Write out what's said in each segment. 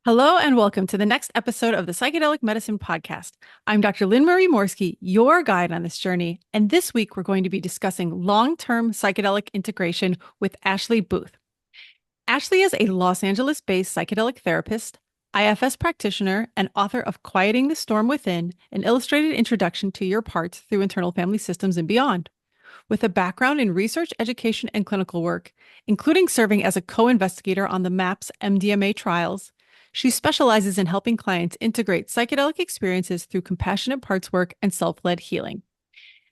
Hello and welcome to the next episode of the Psychedelic Medicine Podcast. I'm Dr. Lynn Marie Morsky, your guide on this journey, and this week we're going to be discussing long-term psychedelic integration with Ashley Booth. Ashley is a Los Angeles-based psychedelic therapist, IFS practitioner, and author of Quieting the Storm Within, an illustrated introduction to your parts through internal family systems and beyond. With a background in research, education, and clinical work, including serving as a co-investigator on the MAPS MDMA trials, she specializes in helping clients integrate psychedelic experiences through compassionate parts work and self-led healing.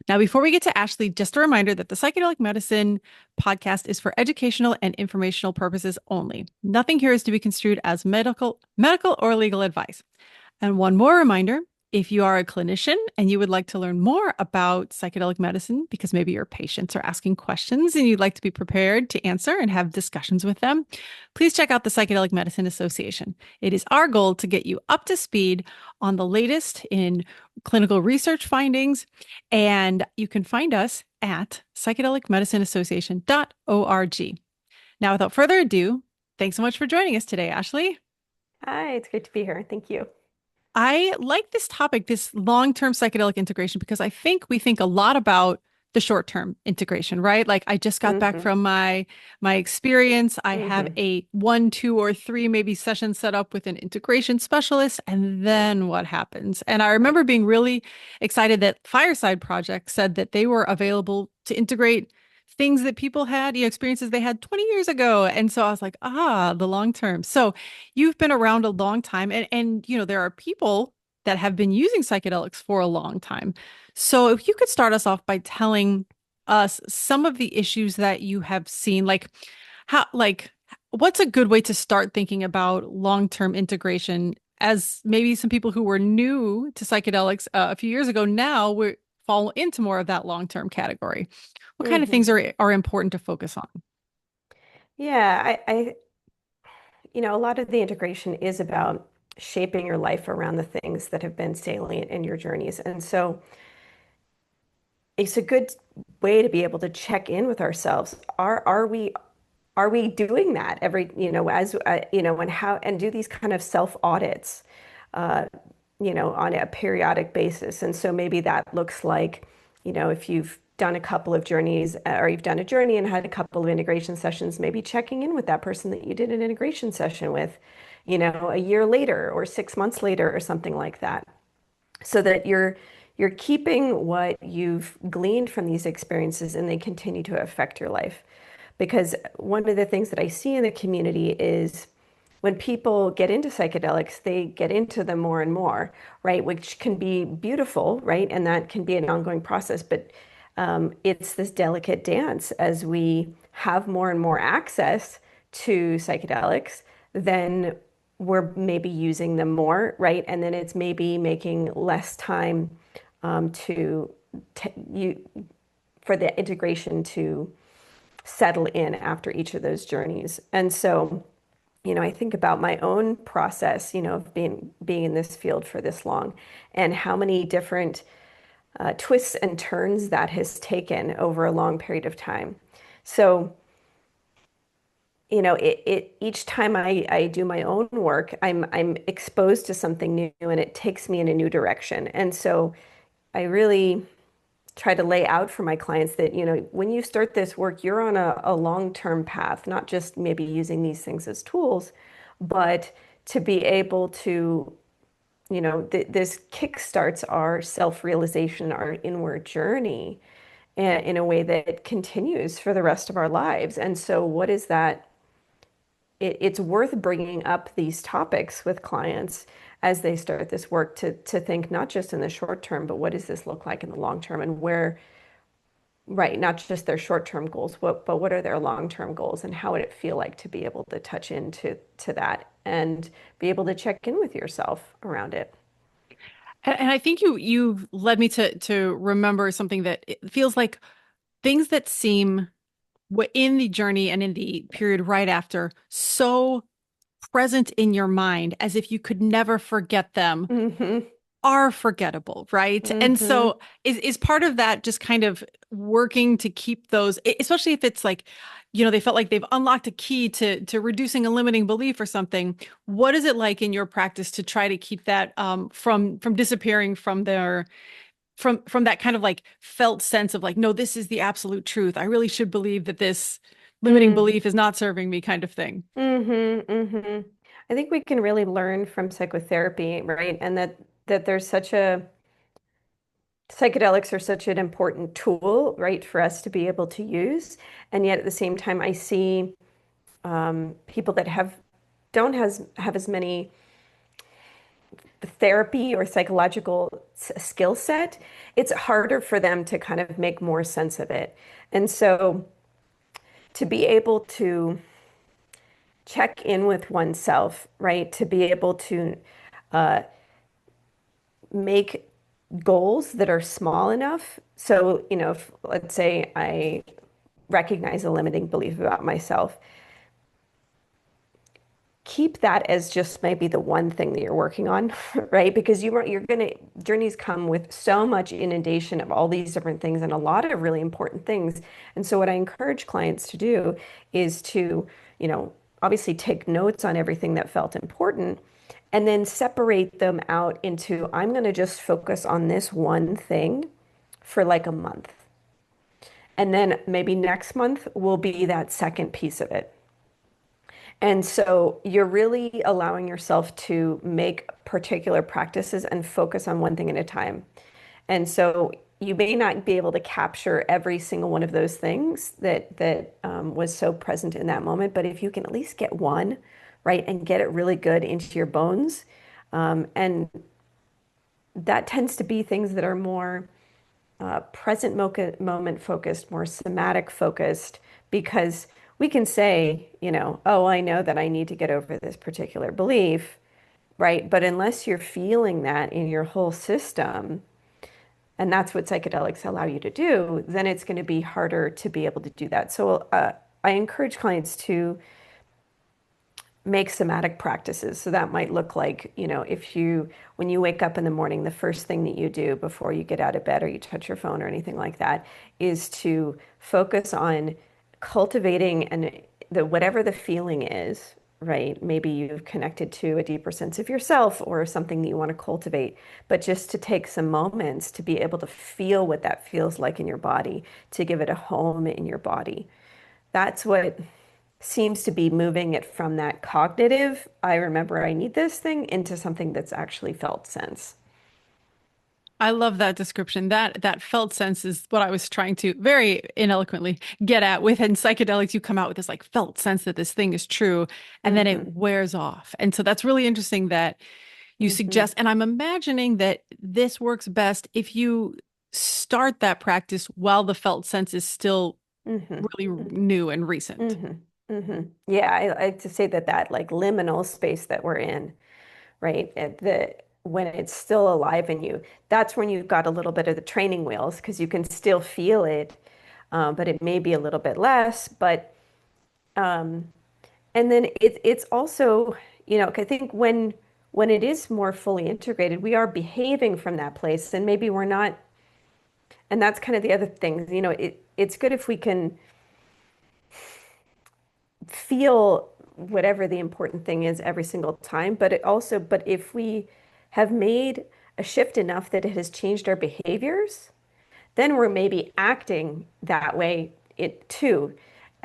Now, before we get to Ashley, just a reminder that the Psychedelic Medicine podcast is for educational and informational purposes only. Nothing here is to be construed as medical or legal advice. And one more reminder, if you are a clinician and you would like to learn more about psychedelic medicine, because maybe your patients are asking questions and you'd like to be prepared to answer and have discussions with them, please check out the Psychedelic Medicine Association. It is our goal to get you up to speed on the latest in clinical research findings, and you can find us at psychedelicmedicineassociation.org. Now, without further ado, thanks so much for joining us today, Ashley. Hi, it's great to be here. Thank you. I like this topic, this long-term psychedelic integration, because I think we think a lot about the short-term integration, right? Like I just got back hmm from my experience. I have hmm a 1, 2, or 3 maybe session set up with an integration specialist, and then what happens? And I Right. remember being really excited that Fireside Project said that they were available to integrate things that people had, experiences they had 20 years ago. And so I was like, the long term. So you've been around a long time and there are people that have been using psychedelics for a long time. So if you could start us off by telling us some of the issues that you have seen, like what's a good way to start thinking about long-term integration as maybe some people who were new to psychedelics a few years ago now we fall into more of that long-term category. What kind of hmm things are important to focus on? Yeah, a lot of the integration is about shaping your life around the things that have been salient in your journeys. And so it's a good way to be able to check in with ourselves. Are we doing that every, as and how and do these kind of self-audits uh, on a periodic basis. And so maybe that looks like, if you've done a couple of journeys or you've done a journey and had a couple of integration sessions, maybe checking in with that person that you did an integration session with, a year later or 6 months later or something like that, so that you're keeping what you've gleaned from these experiences and they continue to affect your life. Because one of the things that I see in the community is when people get into psychedelics, they get into them more and more, right? Which can be beautiful, right? And that can be an ongoing process. But it's this delicate dance as we have more and more access to psychedelics, then we're maybe using them more, right? And then it's maybe making less time to you for the integration to settle in after each of those journeys. And so, I think about my own process, of being in this field for this long, and how many different twists and turns that has taken over a long period of time. So, it each time I do my own work, I'm exposed to something new and it takes me in a new direction. And so I really try to lay out for my clients that, when you start this work, you're on a long-term path, not just maybe using these things as tools, but to be able to, this kickstarts our self-realization, our inward journey in a way that continues for the rest of our lives. And so what is that? It's worth bringing up these topics with clients as they start this work to think not just in the short term, but what does this look like in the long term and where, right, not just their short-term goals, but what are their long-term goals and how would it feel like to be able to touch into that and be able to check in with yourself around it. And I think you've led me to remember something that it feels like things that seem in the journey and in the period right after so present in your mind as if you could never forget them hmm are forgettable, right? And Mm-hmm. so is part of that just kind of working to keep those, especially if it's like, they felt like they've unlocked a key to reducing a limiting belief or something. What is it like in your practice to try to keep that from disappearing from their from that kind of like felt sense of like, no, this is the absolute truth. I really should believe that this limiting belief is not serving me kind of thing. Mm-hmm, mm-hmm. I think we can really learn from psychotherapy, right? And that there's such a psychedelics are such an important tool, right, for us to be able to use. And yet at the same time, I see people that don't have as many therapy or psychological skill set. It's harder for them to kind of make more sense of it. And so to be able to check in with oneself, right? To be able to make goals that are small enough. So, if, let's say I recognize a limiting belief about myself, keep that as just maybe the one thing that you're working on, right? Because you're gonna journeys come with so much inundation of all these different things and a lot of really important things. And so what I encourage clients to do is to, obviously take notes on everything that felt important and then separate them out into I'm going to just focus on this one thing for like a month. And then maybe next month will be that second piece of it. And so you're really allowing yourself to make particular practices and focus on one thing at a time. And so you may not be able to capture every single one of those things that was so present in that moment, but if you can at least get one, right, and get it really good into your bones, and that tends to be things that are more present moment focused, more somatic focused, because we can say, oh, I know that I need to get over this particular belief, right? But unless you're feeling that in your whole system, and that's what psychedelics allow you to do, then it's going to be harder to be able to do that. So I encourage clients to make somatic practices. So that might look like, when you wake up in the morning, the first thing that you do before you get out of bed or you touch your phone or anything like that is to focus on cultivating and whatever the feeling is, right? Maybe you've connected to a deeper sense of yourself or something that you want to cultivate, but just to take some moments to be able to feel what that feels like in your body, to give it a home in your body. That's what seems to be moving it from that cognitive, I remember I need this thing, into something that's actually felt sense. I love that description. That felt sense is what I was trying to very ineloquently get at. Within psychedelics, you come out with this like felt sense that this thing is true, and then it Hmm. wears off. And so that's really interesting that you Hmm. suggest. And I'm imagining that this works best if you start that practice while the felt sense is still Hmm. really new and recent. Hmm. Hmm. Yeah, I like to say that like liminal space that we're in, right? When it's still alive in you, that's when you've got a little bit of the training wheels because you can still feel it, but it may be a little bit less. But and then it's also, I think when it is more fully integrated, we are behaving from that place, and maybe we're not. And that's kind of the other thing, it's good if we can feel whatever the important thing is every single time, but if we have made a shift enough that it has changed our behaviors, then we're maybe acting that way it too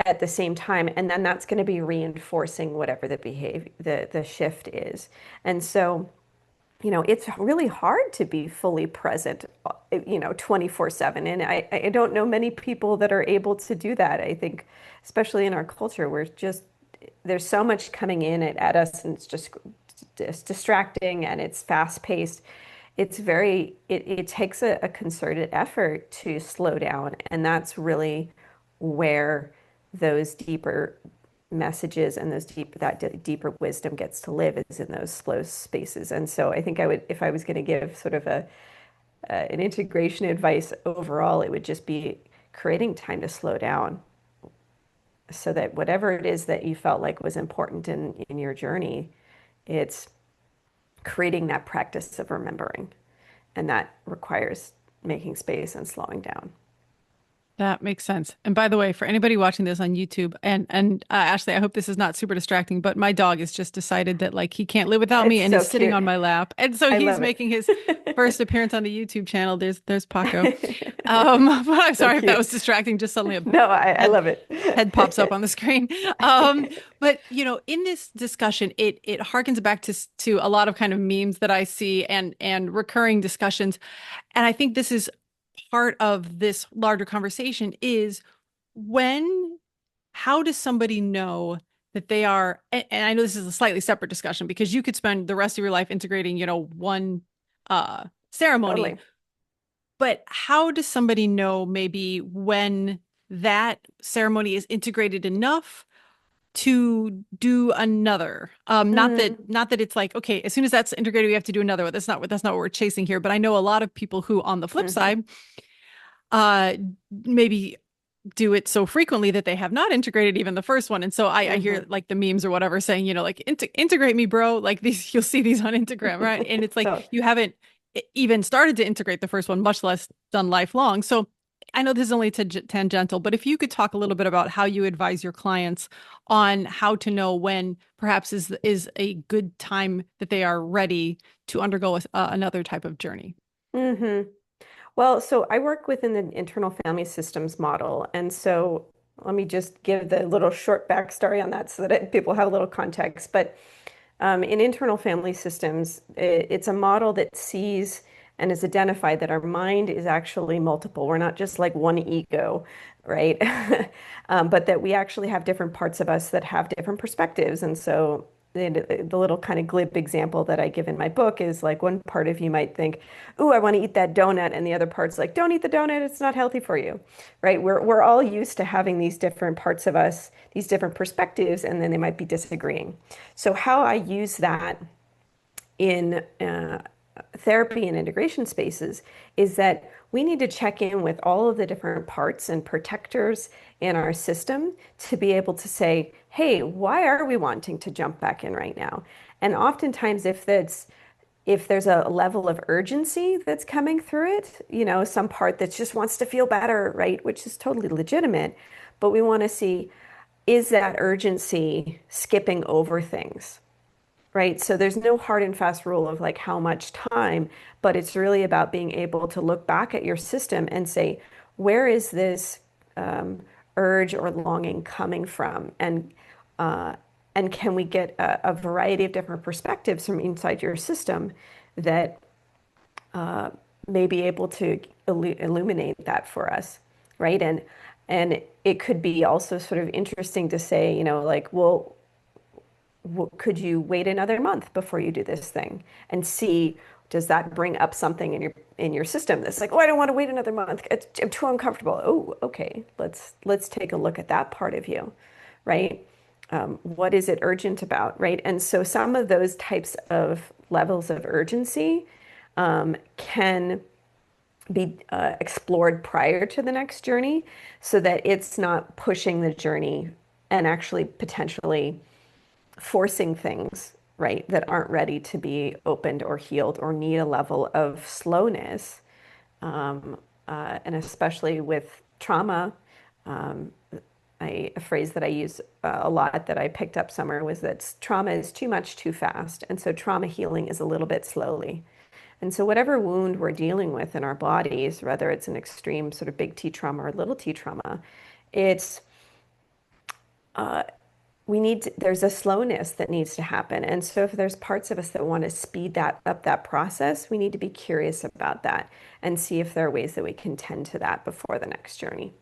at the same time, and then that's going to be reinforcing whatever the behavior the shift is. And so it's really hard to be fully present 24/7, and I don't know many people that are able to do that. I think especially in our culture, there's so much coming in at us, and it's distracting and it's fast paced. It takes a concerted effort to slow down, and that's really where those deeper messages and deeper wisdom gets to live, is in those slow spaces. And so I think I would, if I was going to give sort of an integration advice overall, it would just be creating time to slow down so that whatever it is that you felt like was important in your journey, it's creating that practice of remembering. And that requires making space and slowing down. That makes sense. And by the way, for anybody watching this on YouTube, and Ashley, I hope this is not super distracting, but my dog has just decided that like he can't live without me It's and so is sitting cute. on my lap, and so I he's love making his first it. appearance on the YouTube channel. There's Paco. But I'm So sorry if that cute. was distracting. Just suddenly a No, I head love it. head pops up on the screen. But you know, in this discussion, it harkens back to a lot of kind of memes that I see and recurring discussions. And I think this is part of this larger conversation is when, how does somebody know that they are, and I know this is a slightly separate discussion because you could spend the rest of your life integrating, you know, one ceremony, Totally. but how does somebody know maybe when that ceremony is integrated enough to do another? Mm, Not that it's like, okay, as soon as that's integrated, we have to do another one. That's not what we're chasing here. But I know a lot of people who, on the flip hmm side, uh maybe do it so frequently that they have not integrated even the first one. And so I hear hmm like the memes or whatever saying, you know, like integrate me, bro. Like these, you'll see these on Instagram, right? And it's like So, you haven't even started to integrate the first one, much less done lifelong. So I know this is only tangential, but if you could talk a little bit about how you advise your clients on how to know when perhaps is a good time that they are ready to undergo another type of journey. hmm Well, so I work within the internal family systems model. And so let me just give the little short backstory on that so that people have a little context. But in internal family systems, it's a model that sees and has identified that our mind is actually multiple. We're not just like one ego, right? But that we actually have different parts of us that have different perspectives. And so the little kind of glib example that I give in my book is like one part of you might think, "Ooh, I want to eat that donut," and the other part's like, "Don't eat the donut; it's not healthy for you." Right? We're all used to having these different parts of us, these different perspectives, and then they might be disagreeing. So how I use that in therapy and integration spaces is that we need to check in with all of the different parts and protectors in our system to be able to say, hey, why are we wanting to jump back in right now? And oftentimes, if there's a level of urgency that's coming through it, you know, some part that just wants to feel better, right, which is totally legitimate, but we want to see, is that urgency skipping over things? Right. So there's no hard and fast rule of like how much time, but it's really about being able to look back at your system and say, where is this um, urge or longing coming from? Uh, and can we get a variety of different perspectives from inside your system that may be able to illuminate that for us, right? And it could be also sort of interesting to say, you know, like, well, could you wait another month before you do this thing and see, does that bring up something in your system that's like, oh, I don't want to wait another month. I'm too uncomfortable. Oh, okay. Let's take a look at that part of you, right? What is it urgent about, right? And so some of those types of levels of urgency can be explored prior to the next journey so that it's not pushing the journey and actually potentially forcing things, right, that aren't ready to be opened or healed or need a level of slowness. And especially with trauma, um, a phrase that I use a lot that I picked up somewhere was that trauma is too much too fast. And so trauma healing is a little bit slowly. And so, whatever wound we're dealing with in our bodies, whether it's an extreme sort of big T trauma or little t trauma, it's there's a slowness that needs to happen. And so if there's parts of us that want to speed that up, that process, we need to be curious about that and see if there are ways that we can tend to that before the next journey.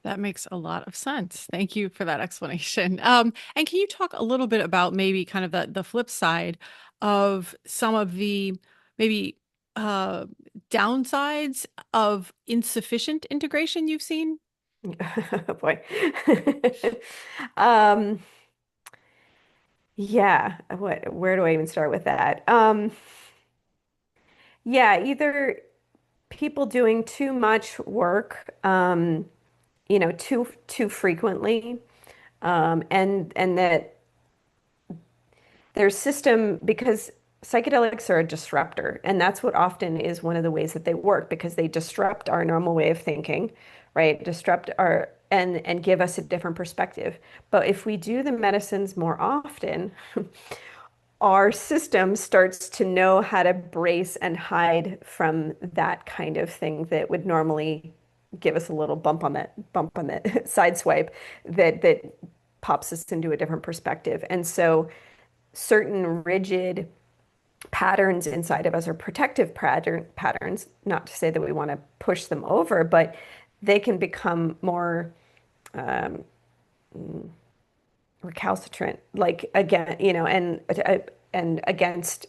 That makes a lot of sense. Thank you for that explanation. And can you talk a little bit about maybe kind of the flip side of some of the maybe uh, downsides of insufficient integration you've seen? Boy. um, yeah, where do I even start with that? Yeah, either people doing too much work, you know, too frequently, and that their system, because psychedelics are a disruptor, and that's what often is one of the ways that they work because they disrupt our normal way of thinking, right? Disrupt our and give us a different perspective. But if we do the medicines more often, our system starts to know how to brace and hide from that kind of thing that would normally give us a little bump on that side swipe that pops us into a different perspective. And so certain rigid patterns inside of us are protective patterns, not to say that we want to push them over, but they can become more recalcitrant, like again, and against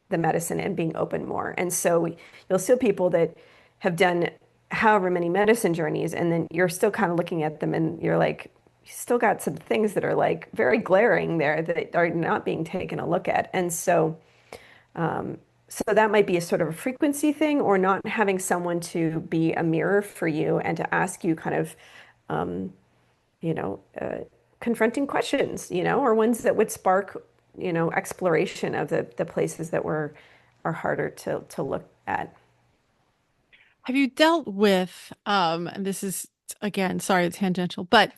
the medicine and being open more. And so you'll see people that have done however many medicine journeys, and then you're still kind of looking at them and you're like, you still got some things that are like very glaring there that are not being taken a look at. And so that might be a sort of a frequency thing, or not having someone to be a mirror for you and to ask you kind of, um, you know, confronting questions, or ones that would spark, exploration of the places that are harder to look at. Have you dealt with, and this is again, sorry, it's tangential, but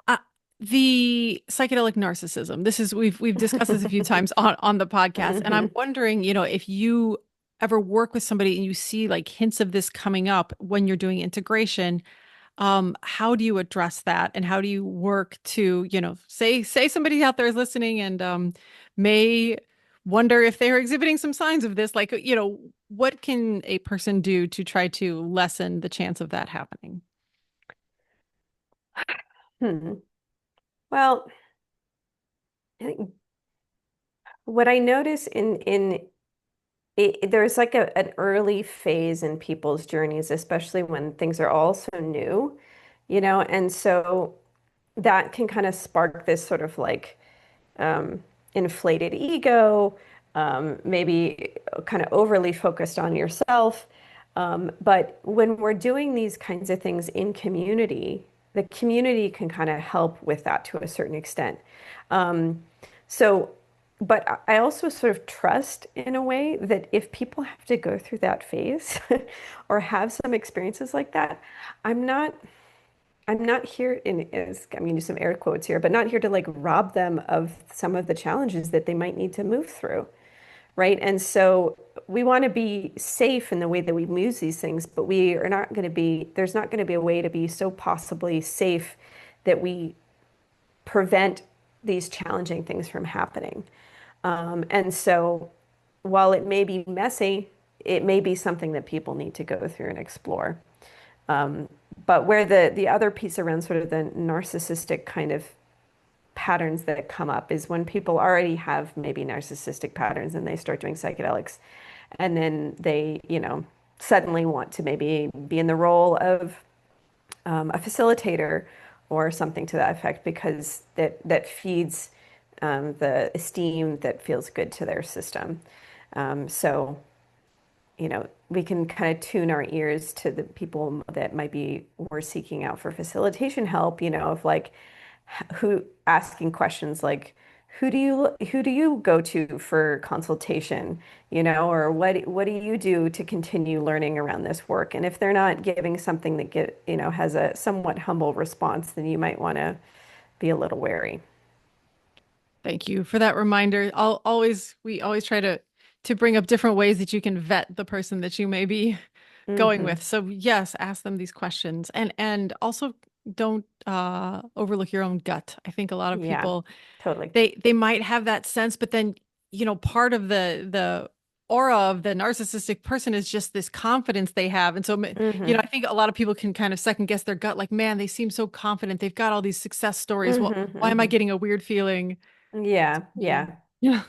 uh, the psychedelic narcissism. This is we've discussed this a few times on the podcast, and I'm Hmm. wondering, if you ever work with somebody and you see like hints of this coming up when you're doing integration, how do you address that, and how do you work to, say somebody out there is listening and may wonder if they're exhibiting some signs of this, like, what can a person do to try to lessen the chance of that happening? Hmm. Well, I think what I notice there's like an early phase in people's journeys, especially when things are all so new, and so that can kind of spark this sort of like um, inflated ego, maybe kind of overly focused on yourself. But when we're doing these kinds of things in community, the community can kind of help with that to a certain extent. Um, so, but I also sort of trust in a way that if people have to go through that phase or have some experiences like that, I'm not. I'm not here I'm going to use some air quotes here, but not here to like rob them of some of the challenges that they might need to move through, right? And so we want to be safe in the way that we use these things, but we are not going to be, there's not going to be a way to be so possibly safe that we prevent these challenging things from happening. And so while it may be messy, it may be something that people need to go through and explore. Um, but where the other piece around sort of the narcissistic kind of patterns that come up is when people already have maybe narcissistic patterns and they start doing psychedelics, and then they, suddenly want to maybe be in the role of a facilitator or something to that effect because that feeds the esteem that feels good to their system. So we can kind of tune our ears to the people that might be were seeking out for facilitation help, of like who asking questions like who do you go to for consultation, or what do you do to continue learning around this work? And if they're not giving something that has a somewhat humble response, then you might want to be a little wary. Thank you for that reminder. We always try to bring up different ways that you can vet the person that you may be going Hmm. with. So yes, ask them these questions, and also don't overlook your own gut. I think a lot of Yeah, people, totally. they might have that sense, but then, part of the aura of the narcissistic person is just this confidence they have. And so, Hmm. I think a lot of people can kind of second guess their gut, like, man, they seem so confident. They've got all these success stories. Well, Hmm. why am I Hmm. getting a weird feeling? Yeah, Yeah. yeah. Yeah.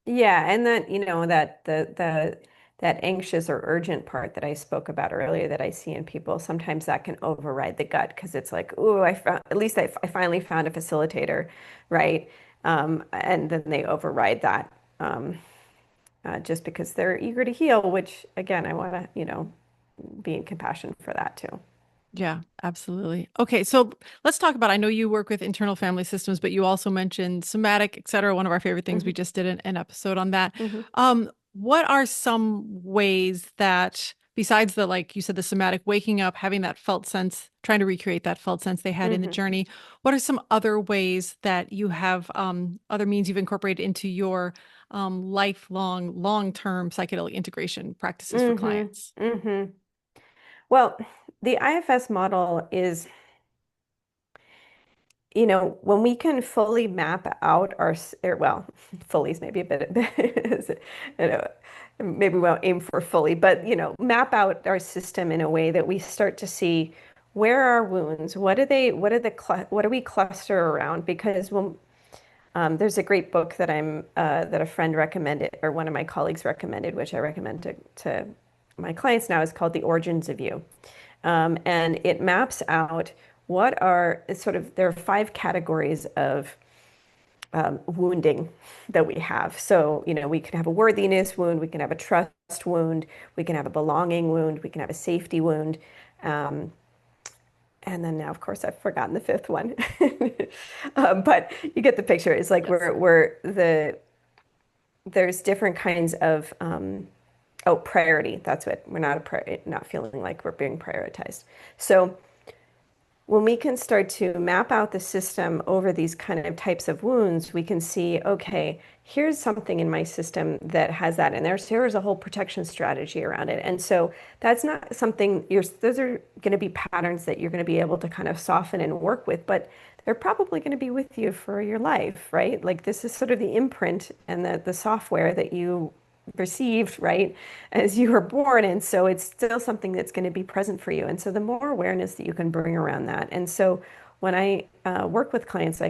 Yeah, and that, that that anxious or urgent part that I spoke about earlier that I see in people, sometimes that can override the gut because it's like, oh, I found at least I finally found a facilitator, right? And then they override that just because they're eager to heal, which again, I want to, be in compassion for that too. Yeah, absolutely. Okay, so let's talk about, I know you work with internal family systems, but you also mentioned somatic, et cetera. One of our favorite things. We Hmm. just did an episode on that. Hmm. What are some ways that, besides the, like you said, the somatic, waking up, having that felt sense, trying to recreate that felt sense they had in the Hmm. journey, what are some other ways that you have, other means you've incorporated into your lifelong, long-term psychedelic integration practices for Hmm. clients? Hmm. Well, the IFS model is, when we can fully map out well, fully is maybe a bit, you know, maybe we won't aim for fully, but, map out our system in a way that we start to see where are wounds, what do we cluster around? Because there's a great book that a friend recommended, or one of my colleagues recommended, which I recommend to my clients now, is called The Origins of You. And it maps out there are five categories of wounding that we have. So, we can have a worthiness wound, we can have a trust wound, we can have a belonging wound, we can have a safety wound. Um, and then now, of course, I've forgotten the fifth one. But you get the picture. It's like Yes. there's different kinds of priority. That's what we're not feeling like we're being prioritized. So when we can start to map out the system over these kind of types of wounds, we can see, okay, here's something in my system that has that in there. So here's a whole protection strategy around it. And so that's not something those are going to be patterns that you're going to be able to kind of soften and work with, but they're probably going to be with you for your life, right? Like this is sort of the imprint and the software that you received, right, as you were born. And so it's still something that's going to be present for you. And so the more awareness that you can bring around that. And so when I work with clients,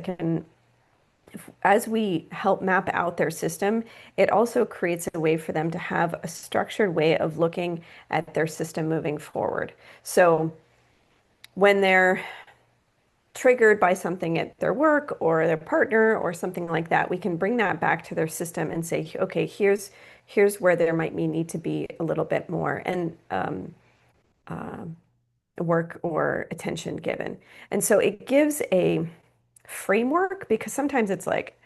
as we help map out their system, it also creates a way for them to have a structured way of looking at their system moving forward. So when they're triggered by something at their work or their partner or something like that, we can bring that back to their system and say, okay, here's where there might need to be a little bit more and work or attention given. And so it gives a framework because sometimes it's like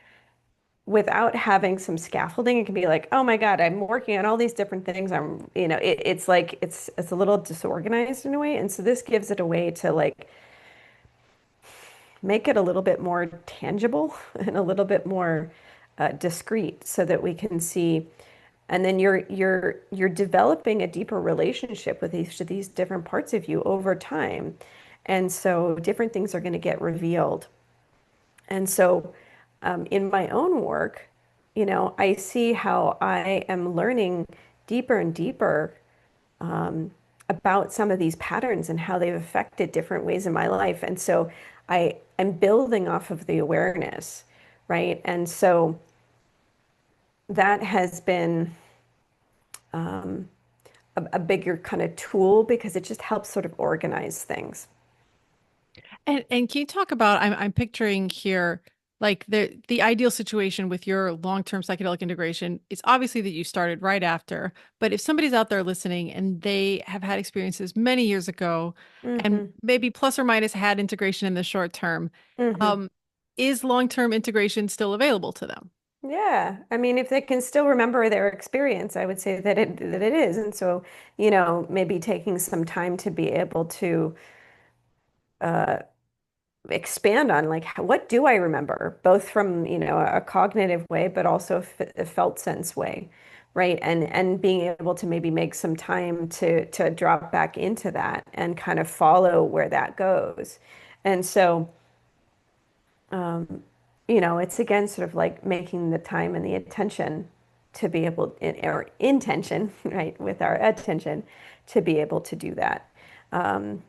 without having some scaffolding, it can be like, oh my God, I'm working on all these different things. It's like it's a little disorganized in a way. And so this gives it a way to like make it a little bit more tangible and a little bit more discreet so that we can see. And then you're developing a deeper relationship with each of these different parts of you over time. And so different things are going to get revealed. And so in my own work, I see how I am learning deeper and deeper about some of these patterns and how they've affected different ways in my life. And so I'm building off of the awareness, right? And so that has been a bigger kind of tool because it just helps sort of organize things. And can you talk about, I'm picturing here like the ideal situation with your long-term psychedelic integration is obviously that you started right after, but if somebody's out there listening and they have had experiences many years ago and Hmm. maybe plus or minus had integration in the short term, Hmm. um, is long-term integration still available to them? Yeah. I mean, if they can still remember their experience, I would say that it is. And so, maybe taking some time to be able to expand on like what do I remember, both from, a cognitive way, but also a felt sense way, right? And being able to maybe make some time to drop back into that and kind of follow where that goes. And so, it's again sort of like making the time and the attention to be able, or intention, right, with our attention to be able to do that. Um,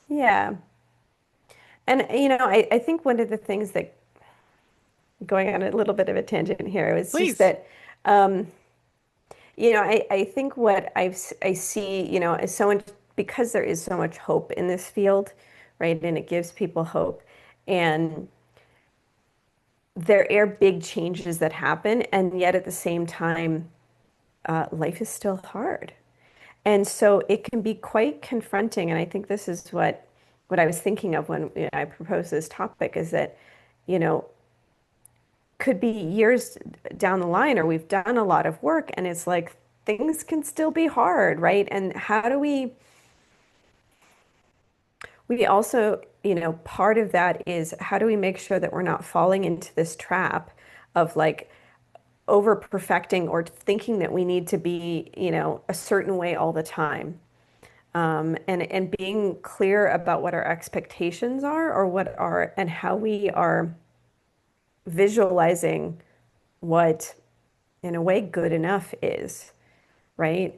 yeah. And, I think one of the things that, going on a little bit of a tangent here, was just Please. that, I think I see, is so much, because there is so much hope in this field, right? And it gives people hope. And there are big changes that happen. And yet at the same time, life is still hard. And so it can be quite confronting. And I think this is what I was thinking of when I proposed this topic is that, you know, could be years down the line, or we've done a lot of work, and it's like things can still be hard, right? And how do we also, part of that is how do we make sure that we're not falling into this trap of like over perfecting or thinking that we need to be, a certain way all the time. And being clear about what our expectations are or what are and how we are visualizing what, in a way, good enough is, right?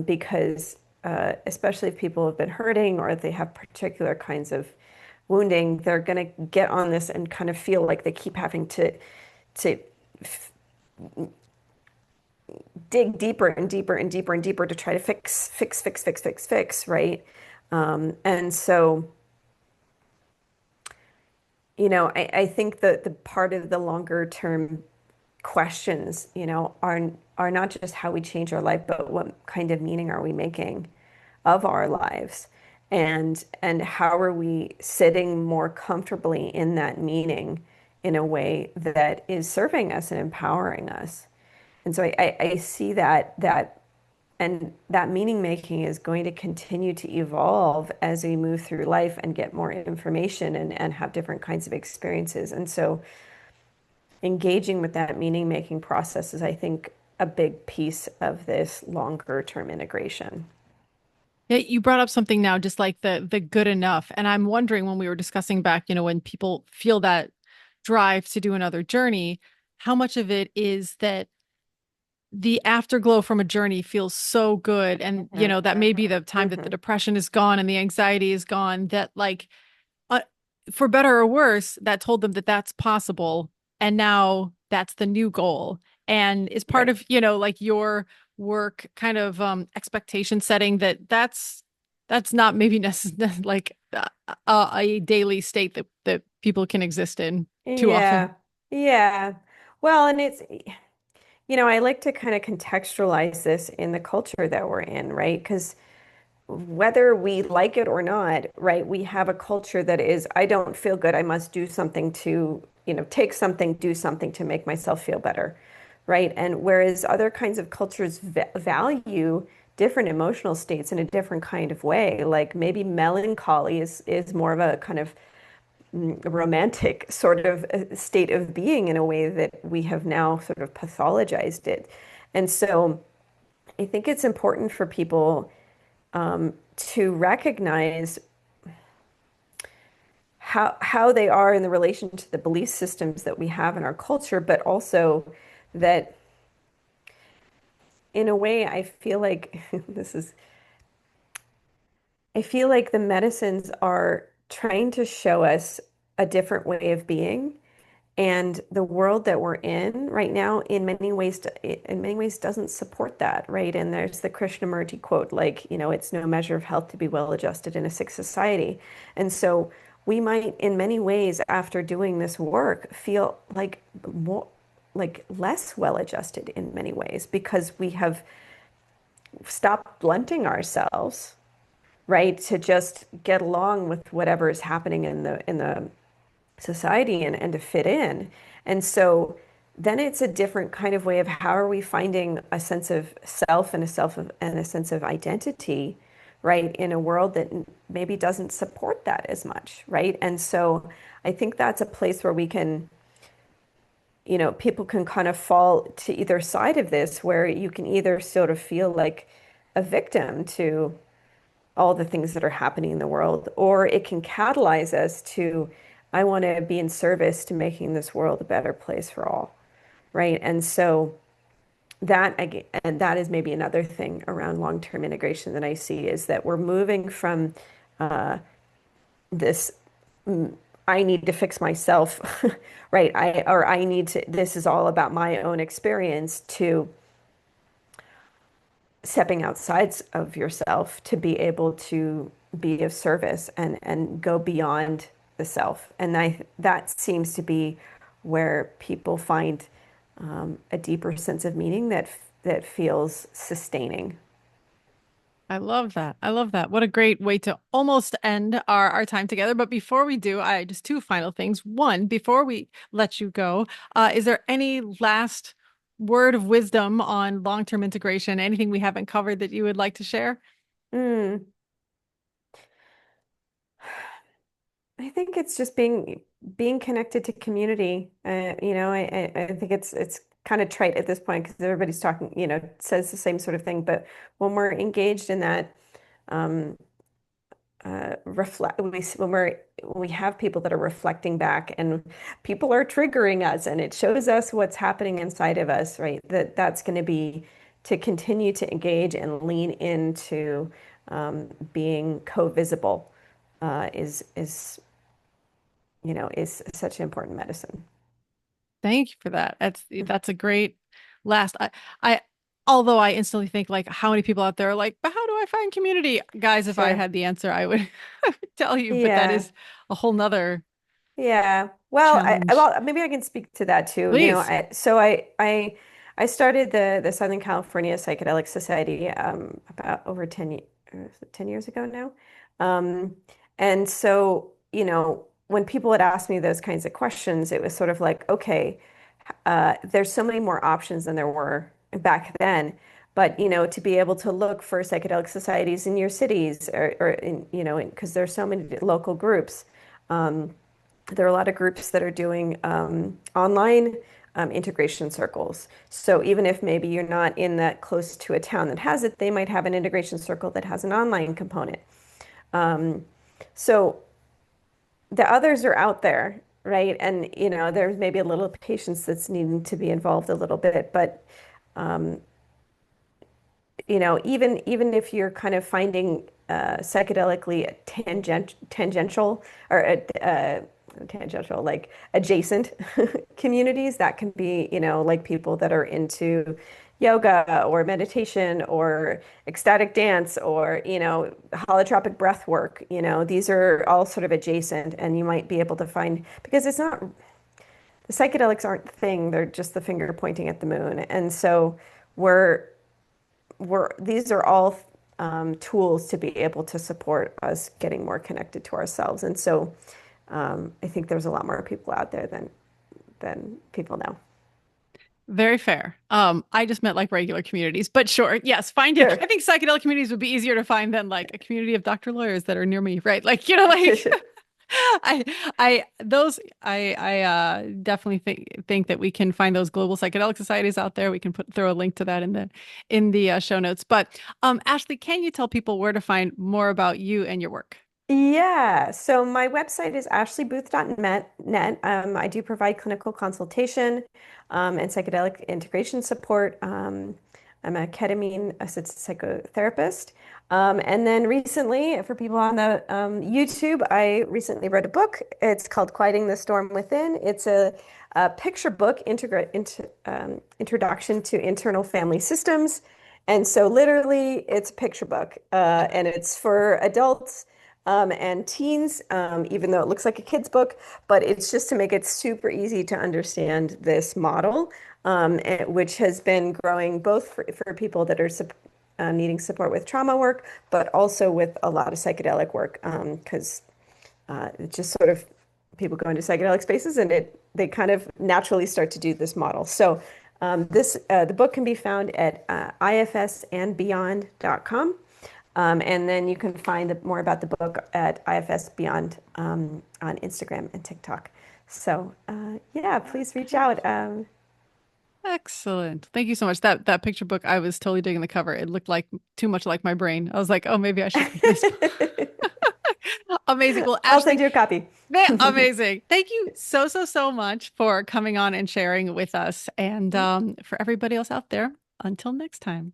Because especially if people have been hurting or if they have particular kinds of wounding, they're going to get on this and kind of feel like they keep having to dig deeper and deeper and deeper and deeper to try to fix, right? And so, I think that the part of the longer term questions, are not just how we change our life, but what kind of meaning are we making of our lives? And how are we sitting more comfortably in that meaning in a way that is serving us and empowering us? And so I see that and that meaning making is going to continue to evolve as we move through life and get more information and have different kinds of experiences. And so engaging with that meaning making process is, I think, a big piece of this longer term integration. Yeah, you brought up something now, just like the good enough. And I'm wondering when we were discussing back, when people feel that drive to do another journey, how much of it is that the afterglow from a journey feels so good. And, Mhm. that may be the time that the Mhm. depression is gone and the anxiety is gone, that like, uh, for better or worse, that told them that that's possible. And now that's the new goal. And is part Right. of, like your work kind of expectation setting that's not maybe necessarily like a daily state that people can exist in too often. Yeah. Yeah. Well, and it's, I like to kind of contextualize this in the culture that we're in, right? Because whether we like it or not, right, we have a culture that is, I don't feel good. I must do something to, take something, do something to make myself feel better, right? And whereas other kinds of cultures value different emotional states in a different kind of way, like maybe melancholy is more of a kind of romantic sort of state of being in a way that we have now sort of pathologized it. And so I think it's important for people to recognize how they are in the relation to the belief systems that we have in our culture, but also that in a way, I feel like this is, I feel like the medicines are trying to show us a different way of being. And the world that we're in right now, in many ways, doesn't support that, right? And there's the Krishnamurti quote, like, it's no measure of health to be well adjusted in a sick society. And so we might, in many ways, after doing this work, feel like more, like less well adjusted in many ways because we have stopped blunting ourselves, right, to just get along with whatever is happening in the society and to fit in. And so then it's a different kind of way of how are we finding a sense of self and a sense of identity, right, in a world that maybe doesn't support that as much, right? And so I think that's a place where we can, people can kind of fall to either side of this, where you can either sort of feel like a victim to all the things that are happening in the world, or it can catalyze us to, I want to be in service to making this world a better place for all, right? And so and that is maybe another thing around long-term integration that I see is that we're moving from this I need to fix myself, right? I need to, this is all about my own experience to stepping outside of yourself to be able to be of service and go beyond the self. And that seems to be where people find a deeper sense of meaning that feels sustaining. I love that. I love that. What a great way to almost end our time together. But before we do, I just two final things. One, before we let you go, is there any last word of wisdom on long-term integration? Anything we haven't covered that you would like to share? Mm. I think it's just being connected to community. I think it's kind of trite at this point because everybody's talking, says the same sort of thing. But when we're engaged in that, um, reflect when we have people that are reflecting back and people are triggering us and it shows us what's happening inside of us, right? That's going to be to continue to engage and lean into being co-visible is such an important medicine. Thank you for that. That's a great last. I although I instantly think like how many people out there are like, but how do I find community? Guys, if I Sure. had the answer, I would I would tell you, but that Yeah. is a whole nother Yeah. Well, challenge. well, maybe I can speak to that too. Please. I started the Southern California Psychedelic Society about over 10 years ago now. Um, and so, when people would ask me those kinds of questions, it was sort of like, okay, there's so many more options than there were back then. But, to be able to look for psychedelic societies in your cities or because there's so many local groups. Um, there are a lot of groups that are doing online integration circles. So even if maybe you're not in that close to a town that has it, they might have an integration circle that has an online component. Um, so the others are out there, right? And there's maybe a little patience that's needing to be involved a little bit, but um, even if you're kind of finding psychedelically tangential or tangential, like adjacent communities, that can be, like people that are into yoga or meditation or ecstatic dance or, holotropic breath work. These are all sort of adjacent, and you might be able to find because it's not the psychedelics aren't the thing, they're just the finger pointing at the moon. And so we're these are all tools to be able to support us getting more connected to ourselves. And so I think there's a lot more people out there than people know. Very fair. I just meant like regular communities, but sure, yes, finding. Sure. I think psychedelic communities would be easier to find than like a community of doctor lawyers that are near me, right? Like, like I, I definitely think that we can find those global psychedelic societies out there. We can throw a link to that in the show notes. But Ashley, can you tell people where to find more about you and your work? Yeah, so my website is ashleybooth.net. I do provide clinical consultation and psychedelic integration support. I'm a ketamine assisted psychotherapist. And then recently, for people on the YouTube, I recently read a book. It's called Quieting the Storm Within. It's a picture book, Introduction to Internal Family Systems. And so, literally, it's a picture book, and it's for adults and teens, even though it looks like a kid's book, but it's just to make it super easy to understand this model, which has been growing both for people that are needing support with trauma work, but also with a lot of psychedelic work, because it's just sort of people go into psychedelic spaces and they kind of naturally start to do this model. So the book can be found at ifsandbeyond.com. And then you can find more about the book at IFS Beyond on Instagram and TikTok. So yeah, please reach out. Excellent. Thank you so much. That picture book, I was totally digging the cover. It looked like too much like my brain. I was like, oh, maybe I should read this book. Amazing. Well, I'll send Ashley, you a copy. amazing. Thank you so much for coming on and sharing with us. And for everybody else out there, until next time.